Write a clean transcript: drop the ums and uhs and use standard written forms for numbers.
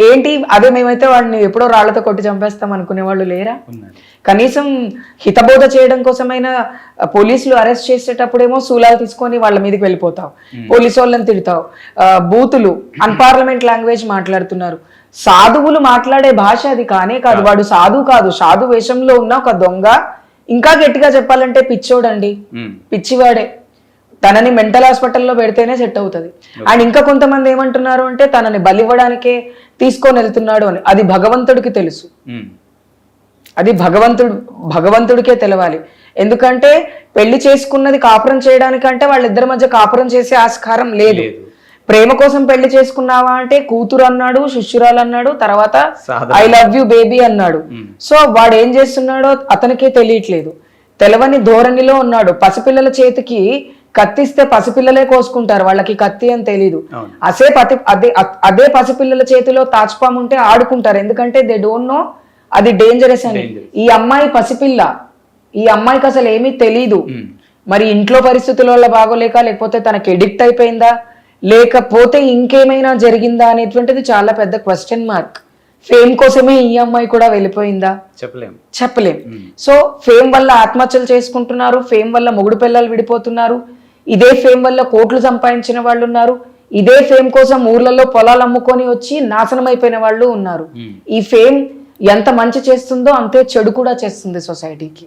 ఏంటి అదే మేమైతే వాడిని ఎప్పుడో రాళ్లతో కొట్టి చంపేస్తాం అనుకునే వాళ్ళు లేరా? కనీసం హితబోధ చేయడం కోసమైనా పోలీసులు అరెస్ట్ చేసేటప్పుడేమో శూలాలు తీసుకొని వాళ్ళ మీదకి వెళ్ళిపోతావు, పోలీసు వాళ్ళని తిడతావు, బూతులు అన్పార్లమెంట్ లాంగ్వేజ్ మాట్లాడుతున్నారు. సాధువులు మాట్లాడే భాష అది కానే కాదు. వాడు సాధు కాదు, సాధు వేషంలో ఉన్న ఒక దొంగ. ఇంకా గట్టిగా చెప్పాలంటే పిచ్చోడండి, పిచ్చివాడే. తనని మెంటల్ హాస్పిటల్లో పెడితేనే సెట్ అవుతుంది. అండ్ ఇంకా కొంతమంది ఏమంటున్నారు అంటే తనని బలివ్వడానికే తీసుకొని వెళ్తున్నాడు అని. అది భగవంతుడికి తెలుసు, అది భగవంతుడికే తెలవాలి. ఎందుకంటే పెళ్లి చేసుకున్నది కాపురం చేయడానికంటే వాళ్ళిద్దరి మధ్య కాపురం చేసే ఆస్కారం లేదు. ప్రేమ కోసం పెళ్లి చేసుకున్నావా అంటే కూతురు అన్నాడు, శిష్యురాలు అన్నాడు, తర్వాత ఐ లవ్ యూ బేబీ అన్నాడు. సో వాడు ఏం చేస్తున్నాడో అతనికే తెలియట్లేదు, తెలవని ధోరణిలో ఉన్నాడు. పసిపిల్లల చేతికి కత్తిస్తే పసిపిల్లలే కోసుకుంటారు, వాళ్ళకి కత్తి అని తెలీదు. అదే పసిపిల్లల చేతిలో తాచుపాము ఉంటే ఆడుకుంటారు, ఎందుకంటే దే డోంట్ నో అది డేంజరస్ అని. ఈ అమ్మాయి పసిపిల్ల, ఈ అమ్మాయికి అసలు ఏమీ తెలీదు. మరి ఇంట్లో పరిస్థితుల వల్ల బాగోలేక, లేకపోతే తనకి ఎడిక్ట్ అయిపోయిందా, లేకపోతే ఇంకేమైనా జరిగిందా అనేటువంటిది చాలా పెద్ద క్వశ్చన్ మార్క్. ఫేమ్ కోసమే ఈ అమ్మాయి కూడా వెళ్ళిపోయిందా చెప్పలేం. సో ఫేమ్ వల్ల ఆత్మహత్యలు చేసుకుంటున్నారు, ఫేమ్ వల్ల మొగుడు పిల్లలు విడిపోతున్నారు, ఇదే ఫేమ్ వల్ల కోట్లు సంపాదించిన వాళ్ళు ఉన్నారు, ఇదే ఫేమ్ కోసం ఊర్లలో పొలాలు అమ్ముకొని వచ్చి నాశనం అయిపోయిన వాళ్ళు ఉన్నారు. ఈ ఫేమ్ ఎంత మంచి చేస్తుందో అంతే చెడు కూడా చేస్తుంది సొసైటీకి.